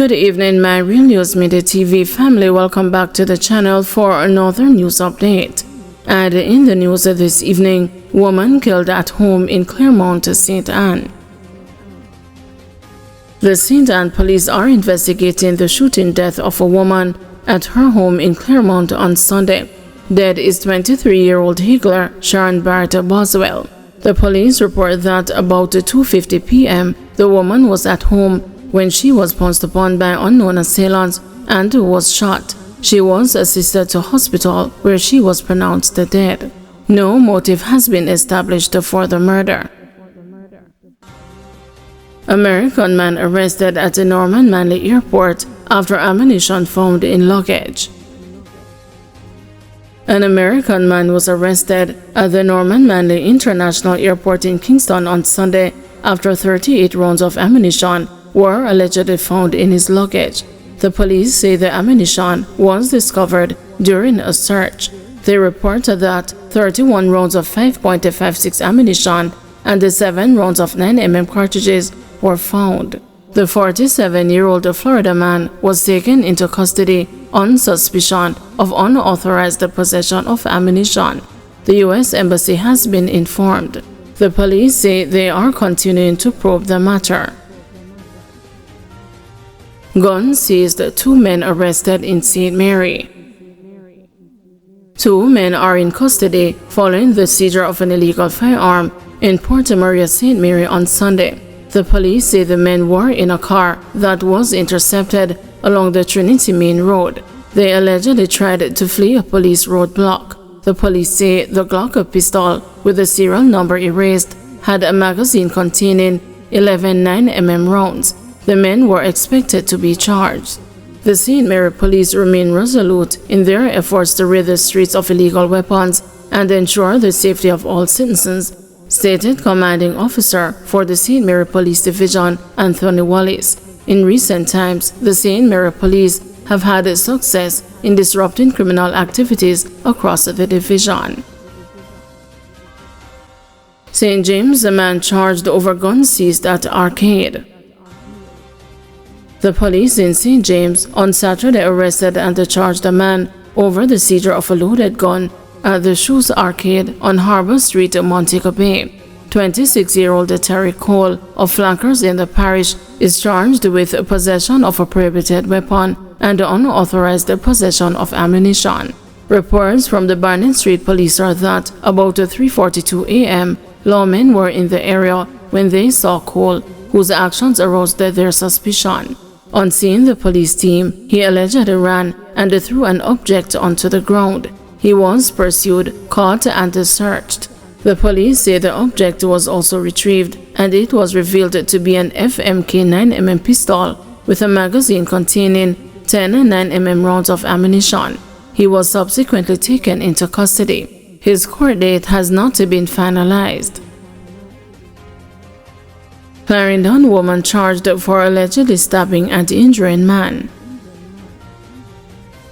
Good evening, my Real News Midday TV family. Welcome back to the channel for another news update. And in the news this evening, woman killed at home in Claremont, St. Anne. The St. Anne police are investigating the shooting death of a woman at her home in Claremont on Sunday. Dead is 23-year-old Higgler Sharon Barrett Boswell. The police report that about 2:50 p.m., the woman was at home when she was pounced upon by unknown assailants and was shot. She was assisted to hospital where she was pronounced dead. No motive has been established for the murder. American man arrested at the Norman Manley Airport after ammunition found in luggage. An American man was arrested at the Norman Manley International Airport in Kingston on Sunday after 38 rounds of ammunition were allegedly found in his luggage. The police say the ammunition was discovered during a search. They reported that 31 rounds of 5.56 ammunition and the 7 rounds of 9mm cartridges were found. The 47-year-old Florida man was taken into custody on suspicion of unauthorized possession of ammunition. The U.S. Embassy has been informed. The police say they are continuing to probe the matter. Gun seized, 2 men arrested in St. Mary. 2 men are in custody following the seizure of an illegal firearm in Porta Maria, St. Mary on Sunday. The police say the men were in a car that was intercepted along the Trinity Main Road. They allegedly tried to flee a police roadblock. The police say the Glock pistol with the serial number erased had a magazine containing 11 9mm rounds. The men were expected to be charged. The St. Mary police remain resolute in their efforts to rid the streets of illegal weapons and ensure the safety of all citizens, stated commanding officer for the St. Mary Police Division, Anthony Wallace. In recent times, the St. Mary Police have had success in disrupting criminal activities across the division. St. James, a man charged over gun seized at arcade. The police in St. James on Saturday arrested and charged a man over the seizure of a loaded gun at the Shoes Arcade on Harbor Street, Montego Bay. 26-year-old Terry Cole of Flankers in the parish is charged with possession of a prohibited weapon and unauthorized possession of ammunition. Reports from the Barnett Street police are that about 3:42 a.m., lawmen were in the area when they saw Cole, whose actions aroused their suspicion. On seeing the police team, he allegedly ran and threw an object onto the ground. He was pursued, caught, and searched. The police say the object was also retrieved, and it was revealed to be an FMK 9mm pistol with a magazine containing 10 9mm rounds of ammunition. He was subsequently taken into custody. His court date has not been finalized. Clarendon woman charged for allegedly stabbing and injuring man.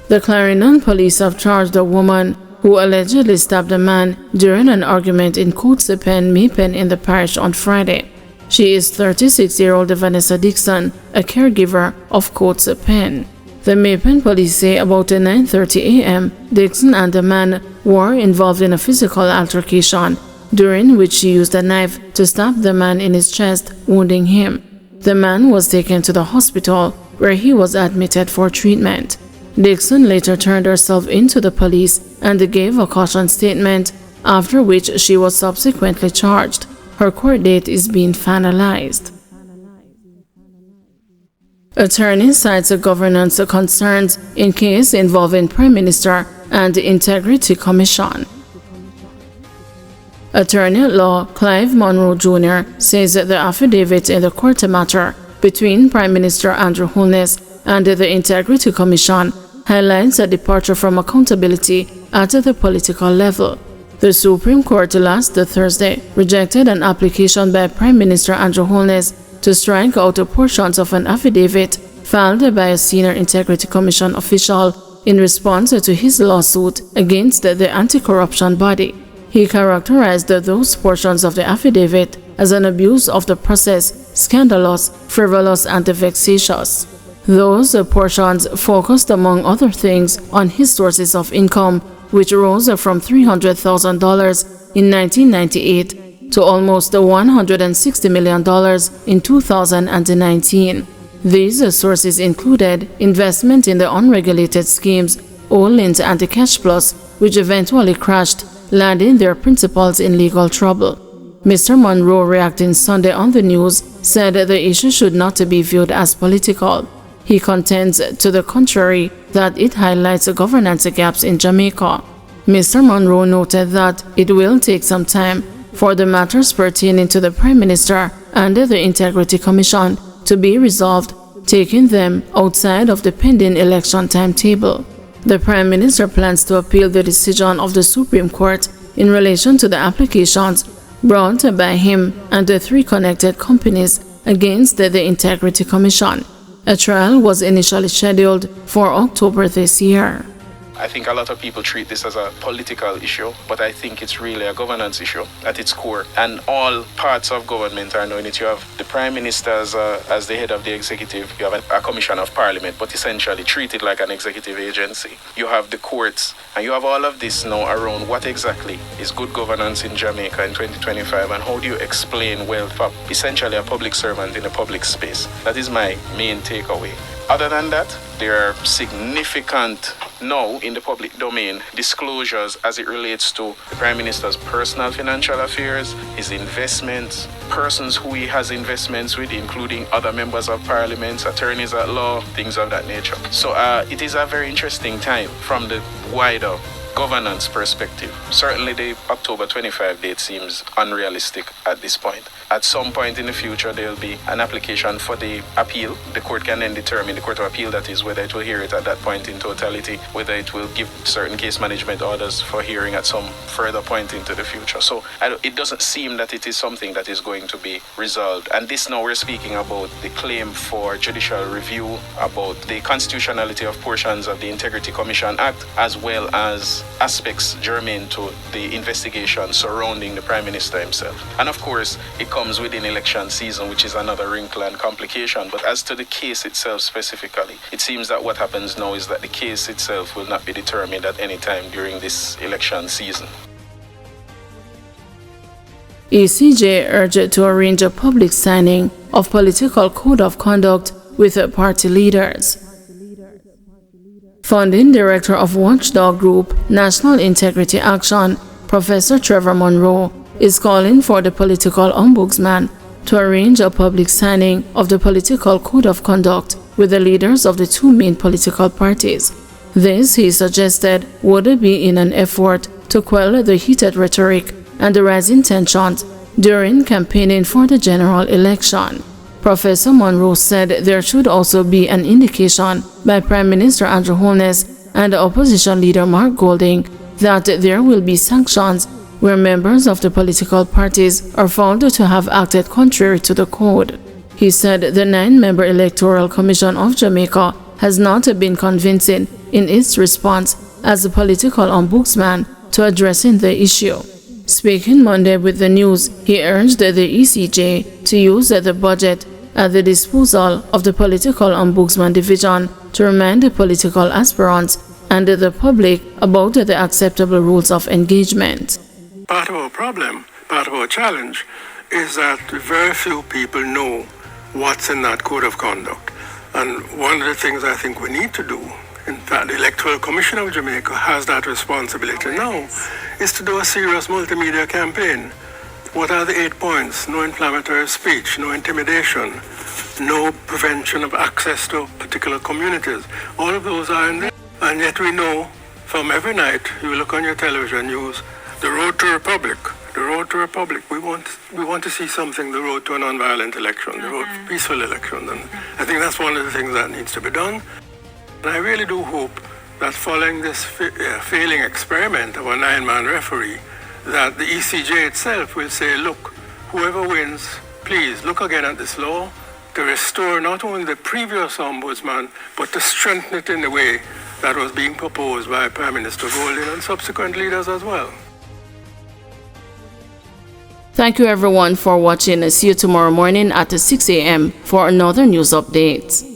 The Clarendon police have charged a woman who allegedly stabbed a man during an argument in Coates Pen, Maypen in the parish on Friday. She is 36-year-old Vanessa Dixon, a caregiver of Coates Pen. The Maypen police say about 9:30 a.m., Dixon and the man were involved in a physical altercation, during which she used a knife to stab the man in his chest, wounding him. The man was taken to the hospital, where he was admitted for treatment. Dixon later turned herself into the police and gave a caution statement, after which she was subsequently charged. Her court date is being finalized. Attorney cites governance concerns in case involving Prime Minister and the Integrity Commission. Attorney at law Clive Monroe Jr. says that the affidavit in the court matter between Prime Minister Andrew Holness and the Integrity Commission highlights a departure from accountability at the political level. The Supreme Court last Thursday rejected an application by Prime Minister Andrew Holness to strike out portions of an affidavit filed by a senior Integrity Commission official in response to his lawsuit against the anti-corruption body. He characterized those portions of the affidavit as an abuse of the process, scandalous, frivolous, and vexatious. Those portions focused, among other things, on his sources of income, which rose from $300,000 in 1998 to almost $160 million in 2019. These sources included investment in the unregulated schemes Olint and the Cash Plus, which eventually crashed, landing their principals in legal trouble. Mr. Monroe, reacting Sunday on the news, said the issue should not be viewed as political. He contends, to the contrary, that it highlights governance gaps in Jamaica. Mr. Monroe noted that it will take some time for the matters pertaining to the Prime Minister and the Integrity Commission to be resolved, taking them outside of the pending election timetable. The Prime Minister plans to appeal the decision of the Supreme Court in relation to the applications brought by him and the 3 connected companies against the Integrity Commission. A trial was initially scheduled for October this year. I think a lot of people treat this as a political issue, but I think it's really a governance issue at its core. And all parts of government are knowing it. You have the Prime Minister as the head of the executive. You have a commission of parliament, but essentially treated like an executive agency. You have the courts, and you have all of this now around what exactly is good governance in Jamaica in 2025, and how do you explain wealth for essentially a public servant in a public space. That is my main takeaway. Other than that, there are significant now in the public domain disclosures as it relates to the Prime Minister's personal financial affairs, his investments, persons who he has investments with, including other members of parliament, attorneys at law, things of that nature. So it is a very interesting time from the wider governance perspective. Certainly the October 25 date seems unrealistic at this point. At some point in the future, there will be an application for the appeal. The court can then determine, the Court of Appeal that is, whether it will hear it at that point in totality, whether it will give certain case management orders for hearing at some further point into the future. So it doesn't seem that it is something that is going to be resolved. And this now we're speaking about the claim for judicial review, about the constitutionality of portions of the Integrity Commission Act, as well as aspects germane to the investigation surrounding the Prime Minister himself. And of course, it comes within election season, which is another wrinkle and complication. But as to the case itself specifically, it seems that what happens now is that the case itself will not be determined at any time during this election season. ECJ urged to arrange a public signing of political code of conduct with party leaders. Founding Director of Watchdog Group National Integrity Action, Professor Trevor Monroe, is calling for the political ombudsman to arrange a public signing of the political code of conduct with the leaders of the 2 main political parties. This, he suggested, would be in an effort to quell the heated rhetoric and the rising tensions during campaigning for the general election. Professor Monroe said there should also be an indication by Prime Minister Andrew Holness and opposition leader Mark Golding that there will be sanctions where members of the political parties are found to have acted contrary to the code. He said the 9-member Electoral Commission of Jamaica has not been convincing in its response as a political ombudsman to addressing the issue. Speaking Monday with the news, he urged the ECJ to use the budget at the disposal of the Political Ombudsman Division to remind the political aspirants and the public about the acceptable rules of engagement. Part of our problem, part of our challenge, is that very few people know what's in that code of conduct. And one of the things I think we need to do, in fact, the Electoral Commission of Jamaica has that responsibility now, is to do a serious multimedia campaign. What are the 8 points? No inflammatory speech, no intimidation, no prevention of access to particular communities. All of those are in there. And yet we know from every night, you look on your television news, the road to republic, the road to republic. We want to see something, the road to a non-violent election, the road to peaceful election. And I think that's one of the things that needs to be done. And I really do hope that following this failing experiment of a 9-man referee, that the ECJ itself will say, look, whoever wins, please look again at this law to restore not only the previous ombudsman, but to strengthen it in the way that was being proposed by Prime Minister Golding and subsequent leaders as well. Thank you everyone for watching. See you tomorrow morning at 6 a.m. for another news update.